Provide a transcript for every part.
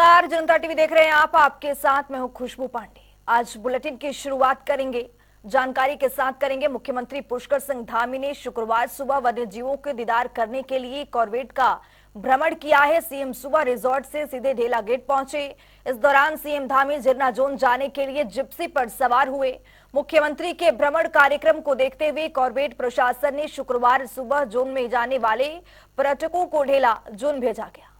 नमस्कार, जनता टीवी देख रहे हैं आप। आपके साथ मैं हूं खुशबू पांडे। आज बुलेटिन की शुरुआत करेंगे, जानकारी के साथ करेंगे। मुख्यमंत्री पुष्कर सिंह धामी ने शुक्रवार सुबह वन्य जीवों के दीदार करने के लिए कॉर्बेट का भ्रमण किया है। सीएम सुबह रिजॉर्ट से सीधे ढेला गेट पहुंचे। इस दौरान सीएम धामी जिरना जोन जाने के लिए जिप्सी पर सवार हुए। मुख्यमंत्री के भ्रमण कार्यक्रम को देखते हुए कॉर्बेट प्रशासन ने शुक्रवार सुबह जोन में जाने वाले पर्यटकों को ढेला जोन भेजा गया।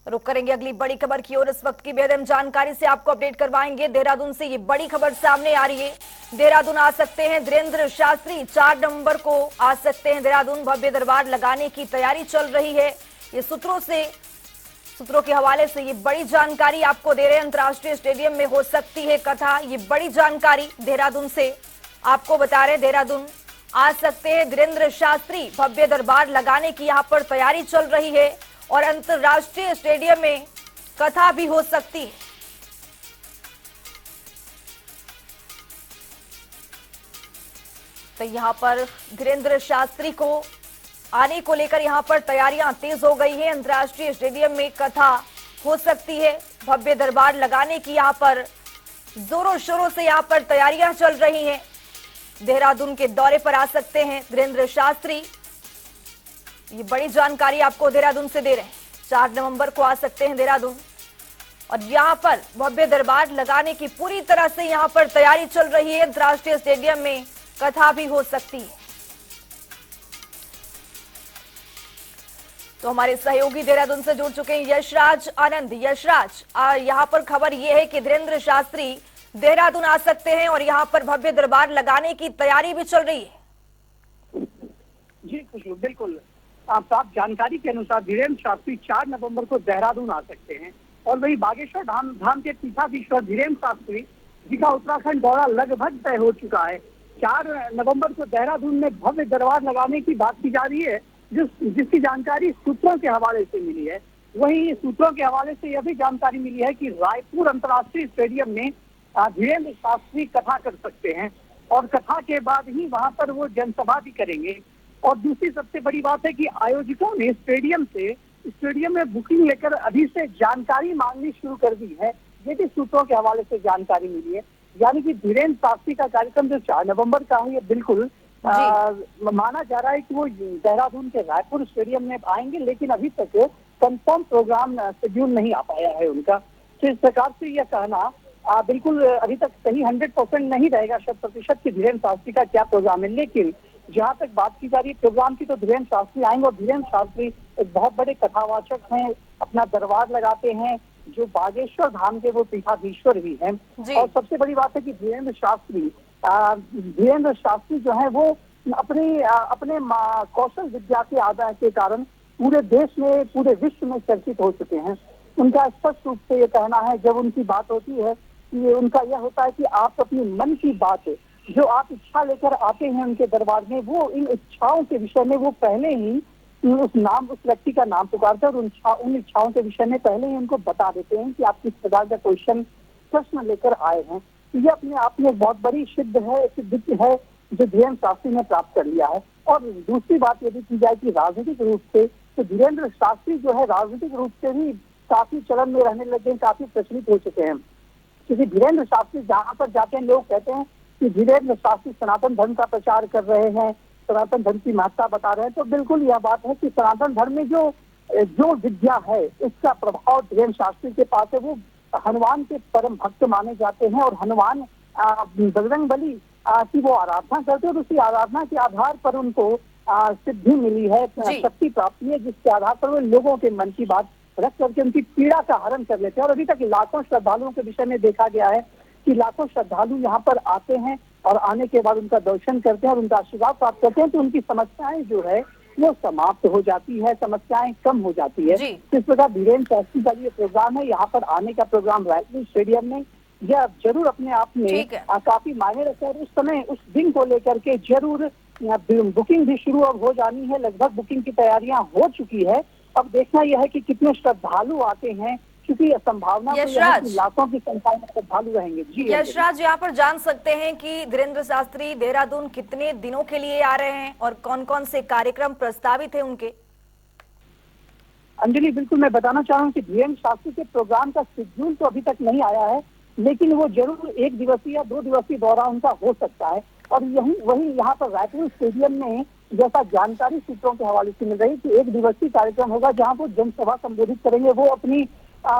रुक करेंगे अगली बड़ी खबर की ओर। इस वक्त की बेहद अहम जानकारी से आपको अपडेट करवाएंगे। देहरादून से ये बड़ी खबर सामने आ रही है। देहरादून आ सकते हैं धीरेन्द्र शास्त्री, 4 नवंबर को आ सकते हैं देहरादून। भव्य दरबार लगाने की तैयारी चल रही है। ये सूत्रों के हवाले से ये बड़ी जानकारी आपको दे रहे हैं। अंतर्राष्ट्रीय स्टेडियम में हो सकती है कथा, ये बड़ी जानकारी देहरादून से आपको बता रहे। देहरादून आ सकते हैं धीरेन्द्र शास्त्री, भव्य दरबार लगाने की यहाँ पर तैयारी चल रही है और अंतरराष्ट्रीय स्टेडियम में कथा भी हो सकती है। तो यहां पर धीरेन्द्र शास्त्री को आने को लेकर यहां पर तैयारियां तेज हो गई है। अंतरराष्ट्रीय स्टेडियम में कथा हो सकती है, भव्य दरबार लगाने की यहां पर जोरों शोरों से यहां पर तैयारियां चल रही हैं। देहरादून के दौरे पर आ सकते हैं धीरेन्द्र शास्त्री, ये बड़ी जानकारी आपको देहरादून से दे रहे हैं। 4 नवंबर को आ सकते हैं देहरादून और यहां पर भव्य दरबार लगाने की पूरी तरह से यहां पर तैयारी चल रही है। अंतर्राष्ट्रीय स्टेडियम में कथा भी हो सकती है। तो हमारे सहयोगी देहरादून से जुड़ चुके हैं यशराज आनंद। यशराज, यहां पर खबर यह है कि धीरेन्द्र शास्त्री देहरादून आ सकते हैं और यहां पर भव्य दरबार लगाने की तैयारी भी चल रही है। जी खुशबू, बिल्कुल प्राप्त जानकारी के अनुसार धीरेन्द्र शास्त्री 4 नवंबर को देहरादून आ सकते हैं। और वही बागेश्वर धाम के पीठाधीश्वर धीरेन्द्र शास्त्री जी का उत्तराखंड दौरा लगभग तय हो चुका है। 4 नवंबर को देहरादून में भव्य दरबार लगाने की बात की जा रही है, जिसकी जानकारी सूत्रों के हवाले से मिली है। वही सूत्रों के हवाले से यह भी जानकारी मिली है कि रायपुर अंतर्राष्ट्रीय स्टेडियम में धीरेन्द्र शास्त्री कथा कर सकते हैं और कथा के बाद ही वहां पर वो जनसभा भी करेंगे। और दूसरी सबसे बड़ी बात है कि आयोजकों ने स्टेडियम में बुकिंग लेकर अभी से जानकारी मांगनी शुरू कर दी है। ये भी सूत्रों के हवाले से जानकारी मिली है। यानी कि धीरेन्द्र शास्त्री का कार्यक्रम जो 4 नवंबर का है, ये बिल्कुल माना जा रहा है कि वो देहरादून के रायपुर स्टेडियम में आएंगे, लेकिन अभी तक कंफर्म प्रोग्राम शेड्यूल नहीं आ पाया है उनका। तो इस प्रकार से यह कहना बिल्कुल अभी तक सही 100% नहीं रहेगा 100% कि धीरेन्द्र शास्त्री का क्या प्रोग्राम है। लेकिन जहाँ तक बात की जा रही है प्रोग्राम की, तो धीरेन्द्र शास्त्री आएंगे और धीरेन्द्र शास्त्री एक बहुत बड़े कथावाचक हैं, अपना दरबार लगाते हैं, जो बागेश्वर धाम के वो पीठाधीश्वर भी हैं। और सबसे बड़ी बात है कि धीरेन्द्र शास्त्री जो है वो अपने कौशल विद्या के आदाय के कारण पूरे देश में, पूरे विश्व में चर्चित हो चुके हैं। उनका स्पष्ट रूप से ये कहना है, जब उनकी बात होती है कि उनका यह होता है कि आप अपनी मन की बात जो आप इच्छा लेकर आते हैं उनके दरबार में, वो इन इच्छाओं के विषय में वो पहले ही उस व्यक्ति का नाम पुकारते हैं और उन इच्छाओं के विषय में पहले ही उनको बता देते हैं कि आप किस प्रकार का प्रश्न लेकर आए हैं। तो ये अपने आप में बहुत बड़ी सिद्धि है जो धीरेन्द्र शास्त्री ने प्राप्त कर लिया है। और दूसरी बात यदि की जाए कि राजनीतिक रूप से, तो धीरेन्द्र शास्त्री जो है राजनीतिक रूप से भी काफी चलन में रहने लगे, काफी प्रचलित हो चुके हैं। क्योंकि धीरेन्द्र शास्त्री जहाँ पर जाते हैं लोग कहते हैं कि धीरेन्द्र शास्त्री सनातन धर्म का प्रचार कर रहे हैं, सनातन धर्म की महत्ता बता रहे हैं। तो बिल्कुल यह बात है कि सनातन धर्म में जो विद्या है, उसका प्रभाव धीरेन्द्र शास्त्री के पास है। वो हनुमान के परम भक्त माने जाते हैं और हनुमान बजरंगबली की वो आराधना करते हैं और उसी आराधना के आधार पर उनको सिद्धि मिली है, शक्ति प्राप्ति है, जिसके आधार पर वो लोगों के मन की बात रख करके उनकी पीड़ा का हरण कर लेते हैं। और अभी तक लाखों श्रद्धालुओं के विषय में देखा गया है कि लाखों श्रद्धालु यहाँ पर आते हैं और आने के बाद उनका दर्शन करते हैं और उनका आशीर्वाद प्राप्त करते हैं, तो उनकी समस्याएं जो है वो समाप्त हो जाती है, समस्याएं कम हो जाती है। इस प्रकार धीरेन्द्र शास्त्री का ये प्रोग्राम है, यहाँ पर आने का प्रोग्राम रायपुर स्टेडियम में, यह जरूर अपने आप में काफी मायने रखता है। उस समय उस दिन को लेकर के जरूर बुकिंग भी शुरू अब हो जानी है। लगभग बुकिंग की तैयारियां हो चुकी है। अब देखना यह है कि कितने श्रद्धालु आते हैं, क्योंकि संभावना तो यह है यशराज। कि लाखों की संख्या में श्रद्धालु रहेंगे। जी यशराज, यहाँ पर जान सकते हैं कि धीरेन्द्र शास्त्री देहरादून कितने दिनों के लिए आ रहे हैं और कौन कौन से कार्यक्रम प्रस्तावित है उनके? अंजलि, बिल्कुल मैं बताना चाह रहा हूँ कि धीरेन्द्र शास्त्री के प्रोग्राम का शेड्यूल तो अभी तक नहीं आया है, लेकिन वो जरूर 1 दिवसीय या 2 दिवसीय दौरा उनका हो सकता है। और वही यहाँ पर रायपुर स्टेडियम में जैसा जानकारी सूत्रों के हवाले से मिल रही है कि 1 दिवसीय कार्यक्रम होगा जहाँ वो जनसभा संबोधित करेंगे। वो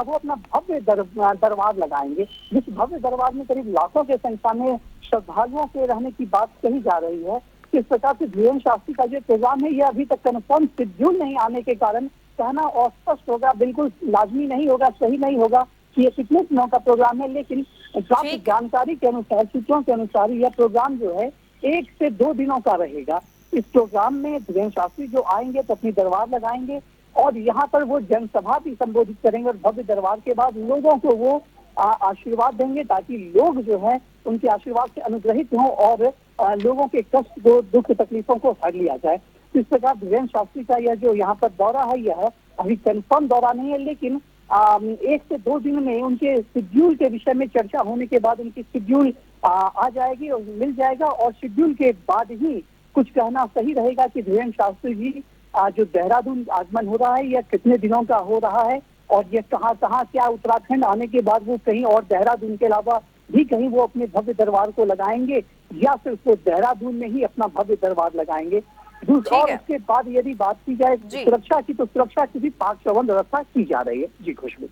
अपना भव्य दरबार लगाएंगे, जिस भव्य दरबार में करीब लाखों की संख्या में श्रद्धालुओं के रहने की बात कही जा रही है। इस प्रकार से धीरेन्द्र शास्त्री का जो प्रोग्राम है, यह अभी तक कन्फर्म शेड्यूल नहीं आने के कारण कहना अस्पष्ट होगा, बिल्कुल लाजमी नहीं होगा, सही नहीं होगा कि ये कितने दिनों का प्रोग्राम है। लेकिन प्राप्त जानकारी के अनुसार, सूत्रों के अनुसार, यह प्रोग्राम जो है 1 से 2 दिनों का रहेगा। इस प्रोग्राम में धीरेन्द्र शास्त्री जो आएंगे तो अपनी दरबार लगाएंगे और यहाँ पर वो जनसभा भी संबोधित करेंगे और भव्य दरबार के बाद लोगों को वो आशीर्वाद देंगे, ताकि लोग जो है उनके आशीर्वाद से अनुग्रहित हों और लोगों के कष्ट को, दुख तकलीफों को हर लिया जाए। इस प्रकार धीरेन्द्र शास्त्री का यह जो यहाँ पर दौरा है, यह अभी कंफर्म दौरा नहीं है, लेकिन 1 से 2 दिन में उनके शेड्यूल के विषय में चर्चा होने के बाद उनकी शेड्यूल आ जाएगी और मिल जाएगा। और शेड्यूल के बाद ही कुछ कहना सही रहेगा कि धीरेन्द्र शास्त्री जी जो देहरादून आगमन हो रहा है, यह कितने दिनों का हो रहा है और यह कहाँ कहाँ, क्या उत्तराखंड आने के बाद वो कहीं और देहरादून के अलावा भी कहीं वो अपने भव्य दरबार को लगाएंगे या सिर्फ वो देहरादून में ही अपना भव्य दरबार लगाएंगे। और उसके बाद यदि बात की जाए सुरक्षा की, तो सुरक्षा की भी पाक चौबंद व्यवस्था की जा रही है। जी खुशबू।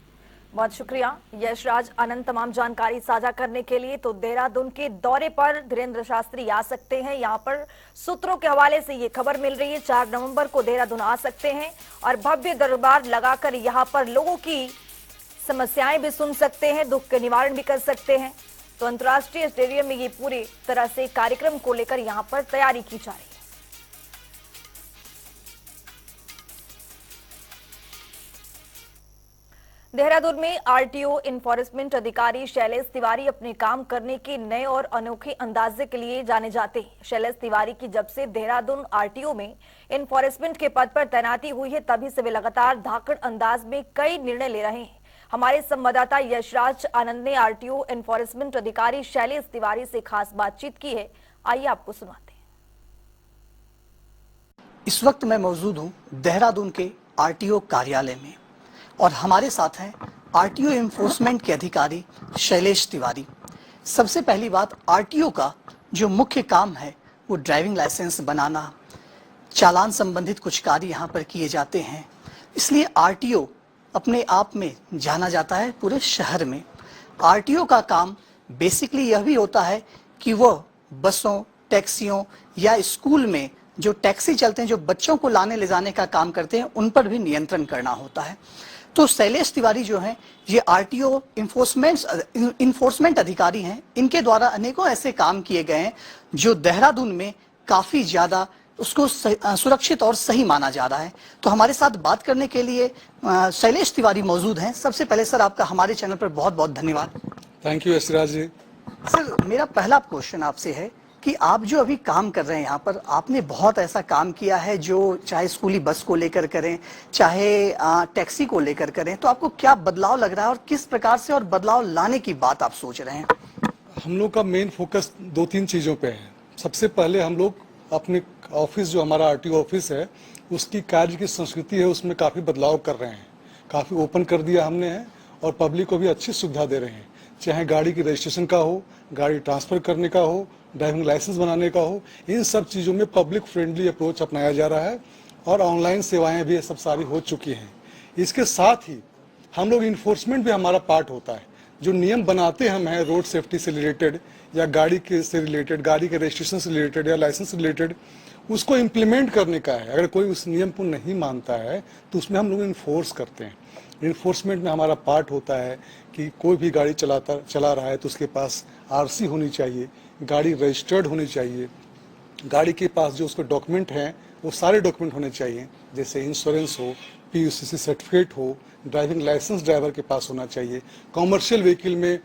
बहुत शुक्रिया यशराज आनंद तमाम जानकारी साझा करने के लिए। तो देहरादून के दौरे पर धीरेन्द्र शास्त्री आ सकते हैं, यहाँ पर सूत्रों के हवाले से ये खबर मिल रही है। 4 नवंबर को देहरादून आ सकते हैं और भव्य दरबार लगाकर यहाँ पर लोगों की समस्याएं भी सुन सकते हैं, दुख के निवारण भी कर सकते हैं। तो अंतर्राष्ट्रीय स्टेडियम में ये पूरी तरह से कार्यक्रम को लेकर यहाँ पर तैयारी की जा रही है। देहरादून में आरटीओ इन्फोर्समेंट अधिकारी शैलेश तिवारी अपने काम करने के नए और अनोखे अंदाजे के लिए जाने जाते हैं। शैलेश तिवारी की जब से देहरादून आरटीओ में इन्फोर्समेंट के पद पर तैनाती हुई है, तभी से वे लगातार धाकड़ अंदाज में कई निर्णय ले रहे हैं। हमारे संवाददाता यशराज आनंद ने आरटीओ इन्फोर्समेंट अधिकारी शैलेश तिवारी से खास बातचीत की है, आइए आपको सुनाते हैं। इस वक्त मैं मौजूद हूँ देहरादून के आरटीओ कार्यालय में और हमारे साथ हैं आरटीओ इन्फोर्समेंट के अधिकारी शैलेश तिवारी। सबसे पहली बात, आरटीओ का जो मुख्य काम है वो ड्राइविंग लाइसेंस बनाना, चालान संबंधित कुछ कार्य यहाँ पर किए जाते हैं, इसलिए आरटीओ अपने आप में जाना जाता है पूरे शहर में। आरटीओ का काम बेसिकली यह भी होता है कि वह बसों, टैक्सियों या स्कूल में जो टैक्सी चलते हैं, जो बच्चों को लाने ले जाने का काम करते हैं, उन पर भी नियंत्रण करना होता है। तो शैलेश तिवारी जो हैं, ये आरटीओ इन्फोर्समेंट अधिकारी हैं। इनके द्वारा अनेकों ऐसे काम किए गए हैं जो देहरादून में काफी ज्यादा उसको सुरक्षित और सही माना जा रहा है। तो हमारे साथ बात करने के लिए शैलेश तिवारी मौजूद हैं। सबसे पहले सर, आपका हमारे चैनल पर बहुत बहुत धन्यवाद। Thank you Yashraj ji. Sir, मेरा पहला क्वेश्चन आपसे है कि आप जो अभी काम कर रहे हैं यहाँ पर, आपने बहुत ऐसा काम किया है जो चाहे स्कूली बस को लेकर करें, चाहे टैक्सी को लेकर करें, तो आपको क्या बदलाव लग रहा है और किस प्रकार से और बदलाव लाने की बात आप सोच रहे हैं? हम लोग का मेन फोकस 2-3 चीज़ों पे है। सबसे पहले हम लोग अपने ऑफिस, जो हमारा आरटीओ ऑफिस है, उसकी कार्य की संस्कृति है, उसमें काफ़ी बदलाव कर रहे हैं। काफ़ी ओपन कर दिया हमने है और पब्लिक को भी अच्छी सुविधा दे रहे हैं। चाहे गाड़ी की रजिस्ट्रेशन का हो, गाड़ी ट्रांसफ़र करने का हो, ड्राइविंग लाइसेंस बनाने का हो, इन सब चीज़ों में पब्लिक फ्रेंडली अप्रोच अपनाया जा रहा है और ऑनलाइन सेवाएं भी सब सारी हो चुकी हैं। इसके साथ ही हम लोग इन्फोर्समेंट भी हमारा पार्ट होता है। जो नियम बनाते हम हैं रोड सेफ्टी से रिलेटेड या गाड़ी के से रिलेटेड, गाड़ी के रजिस्ट्रेशन से रिलेटेड या लाइसेंस से रिलेटेड, उसको इम्प्लीमेंट करने का है। अगर कोई उस नियम को नहीं मानता है तो उसमें हम लोग इन्फोर्स करते हैं। इन्फोर्समेंट में हमारा पार्ट होता है कि कोई भी गाड़ी चला रहा है तो उसके पास आरसी होनी चाहिए, गाड़ी रजिस्टर्ड होनी चाहिए, गाड़ी के पास जो उसके डॉक्यूमेंट हैं वो सारे डॉक्यूमेंट होने चाहिए, जैसे इंश्योरेंस हो, पीयूसीसी सर्टिफिकेट हो, ड्राइविंग लाइसेंस ड्राइवर के पास होना चाहिए। कॉमर्शियल व्हीकल में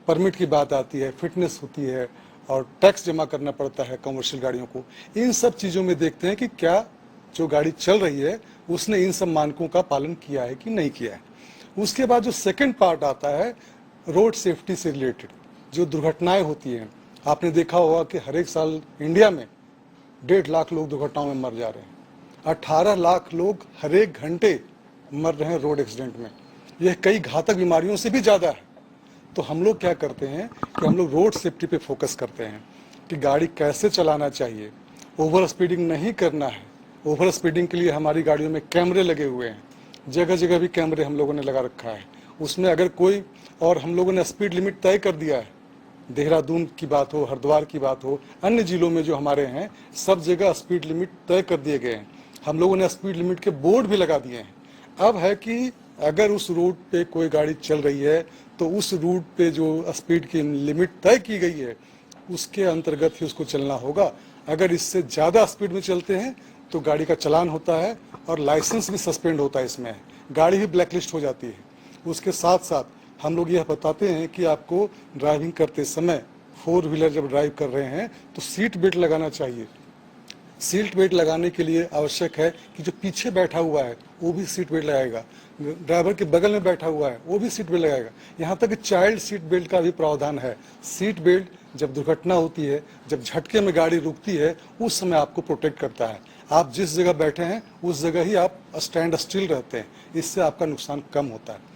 परमिट की बात आती है, फिटनेस होती है और टैक्स जमा करना पड़ता है कॉमर्शियल गाड़ियों को। इन सब चीज़ों में देखते हैं कि क्या जो गाड़ी चल रही है उसने इन सब मानकों का पालन किया है कि नहीं किया है। उसके बाद जो सेकंड पार्ट आता है रोड सेफ्टी से रिलेटेड, जो दुर्घटनाएं होती हैं। आपने देखा होगा कि हर एक साल इंडिया में 1.5 लाख लोग दुर्घटनाओं में मर जा रहे हैं। 18 लाख लोग हर एक घंटे मर रहे हैं रोड एक्सीडेंट में। यह कई घातक बीमारियों से भी ज़्यादा है। तो हम लोग क्या करते हैं कि हम लोग रोड सेफ्टी पे फोकस करते हैं कि गाड़ी कैसे चलाना चाहिए, ओवर स्पीडिंग नहीं करना है। ओवर स्पीडिंग के लिए हमारी गाड़ियों में कैमरे लगे हुए हैं, जगह जगह भी कैमरे हम लोगों ने लगा रखा है। उसमें अगर कोई, और हम लोगों ने स्पीड लिमिट तय कर दिया है, देहरादून की बात हो, हरिद्वार की बात हो, अन्य जिलों में जो हमारे हैं सब जगह स्पीड लिमिट तय कर दिए गए हैं। हम लोगों ने स्पीड लिमिट के बोर्ड भी लगा दिए हैं। अब है कि अगर उस रूट पे कोई गाड़ी चल रही है तो उस रूट पे जो स्पीड की लिमिट तय की गई है उसके अंतर्गत ही उसको चलना होगा। अगर इससे ज़्यादा स्पीड में चलते हैं तो गाड़ी का चालान होता है और लाइसेंस भी सस्पेंड होता है, इसमें गाड़ी भी ब्लैकलिस्ट हो जाती है। उसके साथ साथ हम लोग यह बताते हैं कि आपको ड्राइविंग करते समय 4 व्हीलर जब ड्राइव कर रहे हैं तो सीट बेल्ट लगाना चाहिए। सीट बेल्ट लगाने के लिए आवश्यक है कि जो पीछे बैठा हुआ है वो भी सीट बेल्ट लगाएगा, ड्राइवर के बगल में बैठा हुआ है वो भी सीट बेल्ट लगाएगा। यहाँ तक कि चाइल्ड सीट बेल्ट का भी प्रावधान है। सीट बेल्ट जब दुर्घटना होती है, जब झटके में गाड़ी रुकती है, उस समय आपको प्रोटेक्ट करता है। आप जिस जगह बैठे हैं उस जगह ही आप स्टैंड स्टिल रहते हैं, इससे आपका नुकसान कम होता है।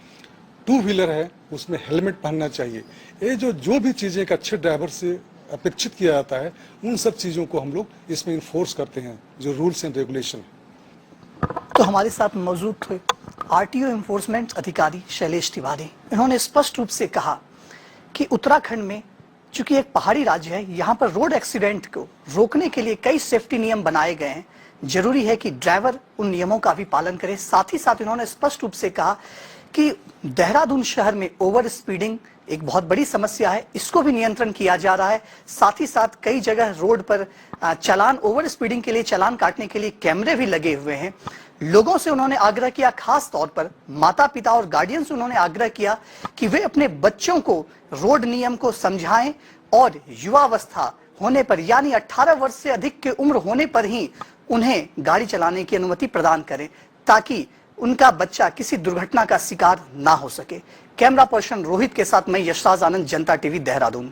2 व्हीलर है उसमें हेलमेट पहनना चाहिए। ये जो भी चीज़ें एक अच्छे ड्राइवर से अपेक्षित किया जाता है, उन सब चीज़ों को हम लोग इसमें इन्फोर्स करते हैं, जो रूल्स एंड रेगुलेशन है। तो हमारे साथ मौजूद थे आरटीओ एनफोर्समेंट अधिकारी शैलेश तिवारी। इन्होंने स्पष्ट रूप से कहा कि उत्तराखंड में चूंकि एक पहाड़ी राज्य है, यहाँ पर रोड एक्सीडेंट को रोकने के लिए कई सेफ्टी नियम बनाए गए हैं। जरूरी है कि ड्राइवर उन नियमों का भी पालन करे। साथ ही साथ इन्होंने स्पष्ट रूप से कहा कि देहरादून शहर में ओवर स्पीडिंग एक बहुत बड़ी समस्या है, इसको भी नियंत्रण किया जा रहा है। साथ ही साथ कई जगह रोड पर चालान, ओवर स्पीडिंग के लिए चालान काटने के लिए कैमरे भी लगे हुए हैं। लोगों से उन्होंने आग्रह किया, खास तौर पर माता पिता और गार्डियन से उन्होंने आग्रह किया कि वे अपने बच्चों को रोड नियम को समझाएं और युवावस्था होने पर यानी 18 वर्ष से अधिक की उम्र होने पर ही उन्हें गाड़ी चलाने की अनुमति प्रदान करें, ताकि उनका बच्चा किसी दुर्घटना का शिकार ना हो सके। कैमरा पर्सन रोहित के साथ मैं यशराज आनंद, जनता टीवी, देहरादून।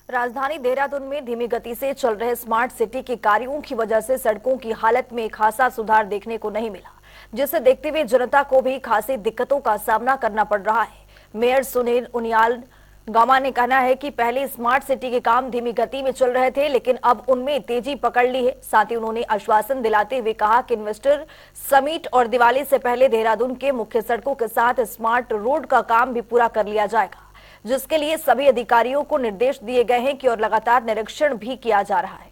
राजधानी देहरादून में धीमी गति से चल रहे स्मार्ट सिटी के कार्यों की वजह से सड़कों की हालत में खासा सुधार देखने को नहीं मिला, जिसे देखते हुए जनता को भी खासी दिक्कतों का सामना करना पड़ रहा है। मेयर सुनील उनियाल गामा ने कहना है कि पहले स्मार्ट सिटी के काम धीमी गति में चल रहे थे, लेकिन अब उनमें तेजी पकड़ ली है। साथ ही उन्होंने आश्वासन दिलाते हुए कहा कि इन्वेस्टर समिट और दिवाली से पहले देहरादून के मुख्य सड़कों के साथ स्मार्ट रोड का काम भी पूरा कर लिया जाएगा, जिसके लिए सभी अधिकारियों को निर्देश दिए गए हैं कि और लगातार निरीक्षण भी किया जा रहा है।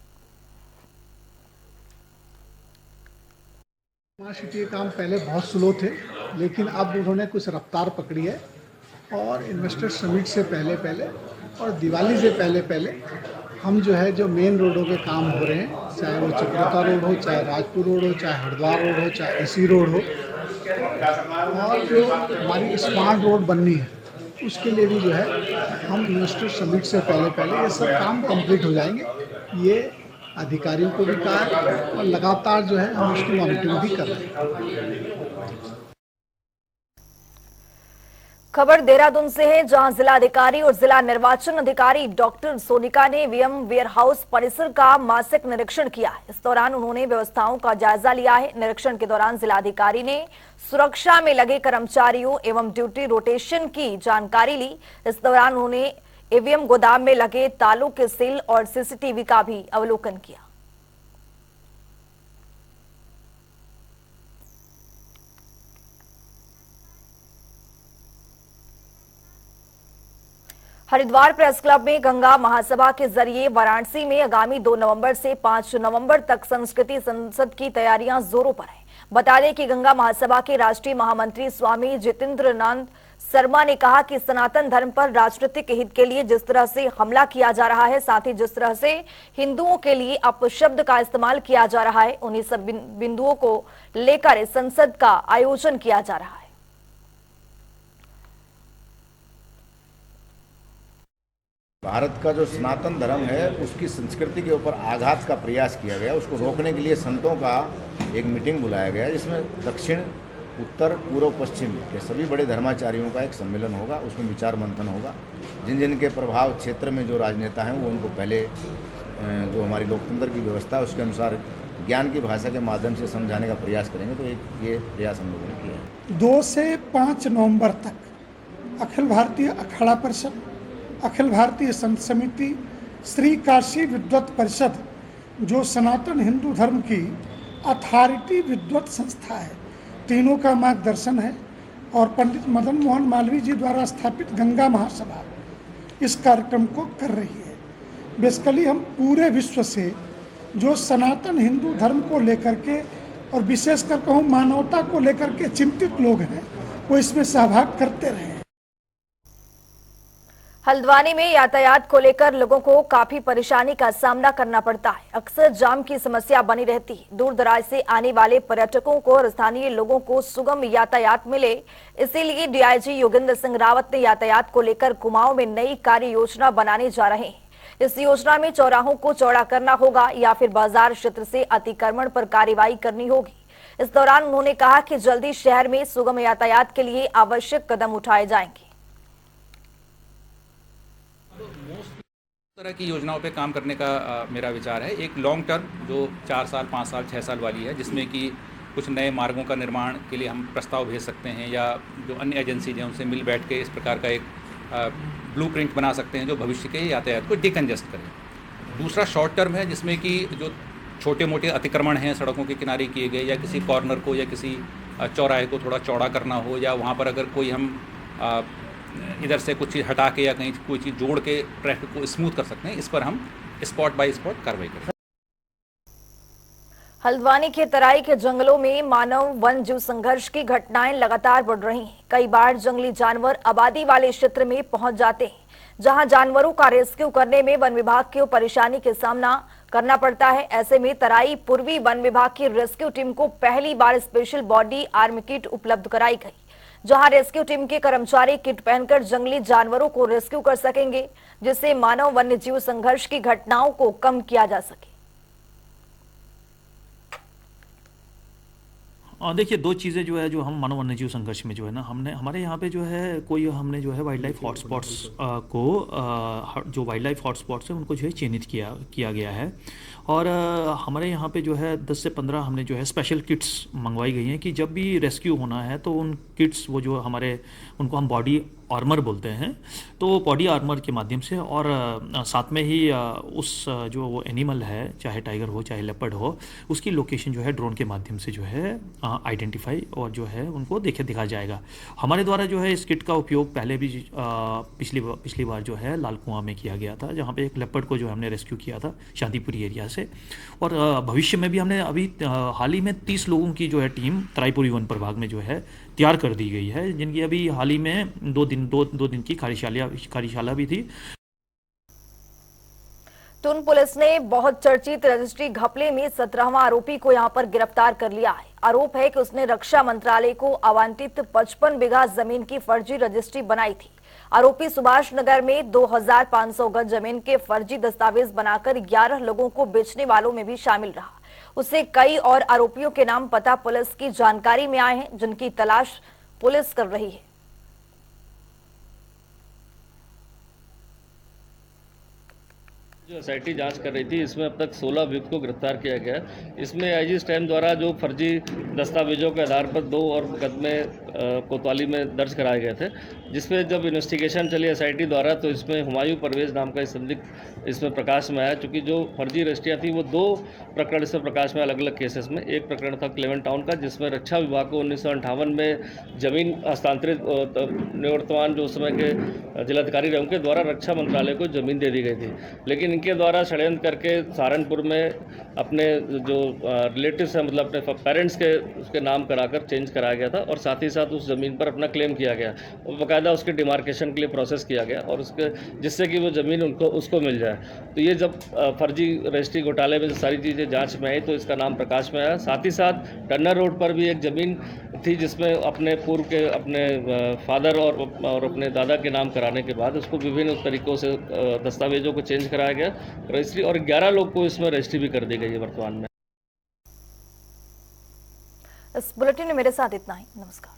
स्मार्ट सिटी के काम पहले बहुत स्लो थे, लेकिन अब उन्होंने कुछ रफ्तार पकड़ी है और इन्वेस्टर समिट से पहले और दिवाली से पहले हम जो मेन रोडों के काम हो रहे हैं, चाहे वो चक्रता रोड हो, चाहे राजपुर रोड हो, चाहे हरिद्वार रोड हो, चाहे एसी रोड हो, और जो हमारी स्मार्ट रोड बननी है उसके लिए भी हम इन्वेस्टर समिट से पहले ये सब काम कंप्लीट हो जाएंगे। ये अधिकारियों को भी कहा है और लगातार हम उसकी मॉनिटरिंग भी कर रहे हैं। खबर देहरादून से है, जहां जिलाधिकारी और जिला निर्वाचन अधिकारी डॉक्टर सोनिका ने वीएम वेयर हाउस परिसर का मासिक निरीक्षण किया। इस दौरान उन्होंने व्यवस्थाओं का जायजा लिया है। निरीक्षण के दौरान जिलाधिकारी ने सुरक्षा में लगे कर्मचारियों एवं ड्यूटी रोटेशन की जानकारी ली। इस दौरान उन्होंने ईवीएम गोदाम में लगे तालों के सील और सीसीटीवी का भी अवलोकन किया। हरिद्वार प्रेस क्लब में गंगा महासभा के जरिए वाराणसी में आगामी 2 नवंबर से 5 नवंबर तक संस्कृति संसद की तैयारियां जोरों पर हैं। बता दें कि गंगा महासभा के राष्ट्रीय महामंत्री स्वामी जितेंद्रनाथ शर्मा ने कहा कि सनातन धर्म पर राजनीतिक हित के लिए जिस तरह से हमला किया जा रहा है, साथ ही जिस तरह से हिंदुओं के लिए अपशब्द का इस्तेमाल किया जा रहा है, उन्हीं सब बिंदुओं को लेकर इस संसद का आयोजन किया जा रहा है। भारत का जो सनातन धर्म है उसकी संस्कृति के ऊपर आघात का प्रयास किया गया। उसको रोकने के लिए संतों का एक मीटिंग बुलाया गया, जिसमें दक्षिण उत्तर पूर्व पश्चिम के सभी बड़े धर्माचार्यों का एक सम्मेलन होगा। उसमें विचार मंथन होगा। जिन जिन के प्रभाव क्षेत्र में जो राजनेता हैं वो उनको पहले जो हमारी लोकतंत्र की व्यवस्था है उसके अनुसार ज्ञान की भाषा के माध्यम से समझाने का प्रयास करेंगे। तो एक ये प्रयास हम लोगों ने किया है। 2 से 5 नवंबर तक अखिल भारतीय अखाड़ा परिषद, अखिल भारतीय संत समिति, श्री काशी विद्वत परिषद जो सनातन हिंदू धर्म की अथॉरिटी विद्वत संस्था है, तीनों का मार्गदर्शन है और पंडित मदन मोहन मालवीय जी द्वारा स्थापित गंगा महासभा इस कार्यक्रम को कर रही है। बेसिकली हम पूरे विश्व से जो सनातन हिंदू धर्म को लेकर के और विशेषकर कहूँ मानवता को लेकर के चिंतित लोग हैं वो इसमें सहभाग करते रहे। हल्द्वानी में यातायात को लेकर लोगों को काफी परेशानी का सामना करना पड़ता है। अक्सर जाम की समस्या बनी रहती है। दूर दराज से आने वाले पर्यटकों को और स्थानीय लोगों को सुगम यातायात मिले, इसीलिए डीआईजी योगेंद्र सिंह रावत ने यातायात को लेकर कुमाऊं में नई कार्य योजना बनाने जा रहे हैं। इस योजना में चौराहों को चौड़ा करना होगा या फिर बाजार क्षेत्र से अतिक्रमण पर कार्रवाई करनी होगी। इस दौरान उन्होंने कहा कि जल्दी शहर में सुगम यातायात के लिए आवश्यक कदम उठाए जाएंगे। तरह की योजनाओं पे काम करने का मेरा विचार है। एक लॉन्ग टर्म जो 4 साल, 5 साल, 6 साल वाली है, जिसमें कि कुछ नए मार्गों का निर्माण के लिए हम प्रस्ताव भेज सकते हैं या जो अन्य एजेंसीज हैं उनसे मिल बैठ के इस प्रकार का एक ब्लूप्रिंट बना सकते हैं जो भविष्य के यातायात को डिकंजेस्ट करे। दूसरा शॉर्ट टर्म है जिसमें कि जो छोटे मोटे अतिक्रमण हैं सड़कों के किनारे किए गए या किसी कॉर्नर को या किसी चौराहे को थोड़ा चौड़ा करना हो या वहाँ पर अगर कोई हम इधर से कुछ चीज़ हटा के या कहीं कोई चीज़ जोड़ के ट्रैफिक को स्मूथ कर सकते हैं, इस पर हम स्पॉट बाय स्पॉट कार्रवाई करें। हल्द्वानी के तराई के जंगलों में मानव वन जीव संघर्ष की घटनाएं लगातार बढ़ रही हैं। कई बार जंगली जानवर आबादी वाले क्षेत्र में पहुंच जाते हैं, जहां जानवरों का रेस्क्यू करने में वन विभाग को परेशानी के सामना करना पड़ता है। ऐसे में तराई पूर्वी वन विभाग की रेस्क्यू टीम को पहली बार स्पेशल बॉडी आर्म किट उपलब्ध कराई गई, जहां रेस्क्यू टीम के कर्मचारी किट पहनकर जंगली जानवरों को रेस्क्यू कर सकेंगे, जिससे मानव वन्य जीव संघर्ष की घटनाओं को कम किया जा सके। देखिए, 2 चीज़ें जो है जो हम मानव वन्यजीव संघर्ष में जो है ना हमारे यहाँ पे जो है हमने जो है वाइल्ड लाइफ हॉटस्पॉट्स को जो वाइल्ड लाइफ हॉटस्पॉट्स हैं उनको जो है चिन्हित किया गया है और हमारे यहाँ पे जो है 10 से 15 हमने जो है स्पेशल किट्स मंगवाई गई हैं कि जब भी रेस्क्यू होना है तो उन किट्स वो जो उनको हम बॉडी आर्मर बोलते हैं, तो बॉडी आर्मर के माध्यम से और साथ में ही उस जो वो एनिमल है, चाहे टाइगर हो चाहे लेपर्ड हो, उसकी लोकेशन जो है ड्रोन के माध्यम से जो है आइडेंटिफाई और जो है उनको दिखा जाएगा। हमारे द्वारा जो है इस किट का उपयोग पहले भी पिछली बार जो है लाल कुआं में किया गया था, जहाँ पे एक लेपर्ड को जो हमने रेस्क्यू किया था शांतिपुरी एरिया से। और भविष्य में भी हमने अभी हाल ही में 30 लोगों की जो है टीम तराईपुरी वन प्रभाग में जो है तैयार कर दी गई है, जिनकी अभी हाल ही में 2 दिन की कार्यशाला भी थी। टून पुलिस ने बहुत चर्चित रजिस्ट्री घपले में 17वां आरोपी को यहां पर गिरफ्तार कर लिया है। आरोप है कि उसने रक्षा मंत्रालय को आवंटित 55 बीघा जमीन की फर्जी रजिस्ट्री बनाई थी। आरोपी सुभाष नगर में 2500 गज जमीन के फर्जी दस्तावेज बनाकर 11 लोगों को बेचने वालों में भी शामिल रहा। उससे कई और आरोपियों के नाम पता पुलिस की जानकारी में आए हैं, जिनकी तलाश पुलिस कर रही है। जो एसआईटी जांच कर रही थी, इसमें अब तक 16 अभियुक्त को गिरफ्तार किया गया। इसमें आईजी स्टैम्प द्वारा जो फर्जी दस्तावेजों के आधार पर 2 और मुकदमे कोतवाली में दर्ज कराए गए थे, जिसमें जब इन्वेस्टिगेशन चली एसआईटी द्वारा तो इसमें हुमायूं परवेज नाम का संदिग्ध इसमें प्रकाश में आया। चूँकि जो फर्जी रजिस्ट्रियाँ थी वो 2 प्रकरण इसमें प्रकाश में अलग अलग केसेस में। एक प्रकरण था क्लेवेंट टाउन का, जिसमें रक्षा विभाग को 1958 में जमीन हस्तांतरित निवर्तमान जो उस समय के जिलाधिकारी रहे उनके द्वारा रक्षा मंत्रालय को ज़मीन दे दी गई थी, लेकिन इनके द्वारा षड्यंत्र करके सहारनपुर में अपने जो रिलेटिव्स हैं, मतलब अपने पेरेंट्स के उसके नाम कराकर चेंज कराया गया था और साथ ही साथ उस ज़मीन पर अपना क्लेम किया गया और बाकायदा उसके डिमार्केशन के लिए प्रोसेस किया गया और उसके जिससे कि वो ज़मीन उसको मिल जाए। तो ये जब फर्जी रजिस्ट्री घोटाले में सारी चीज़ें जांच में आई तो इसका नाम प्रकाश में आया। साथ ही साथ टन्नर रोड पर भी एक ज़मीन थी जिसमें अपने पूर्व के अपने फादर और अपने दादा के नाम कराने के बाद उसको विभिन्न तरीक़ों से दस्तावेजों को चेंज कराया गया रजिस्ट्री, और 11 लोग को इसमें रजिस्ट्री भी कर दी गई है वर्तमान में। इस बुलेटिन में मेरे साथ इतना ही। नमस्कार।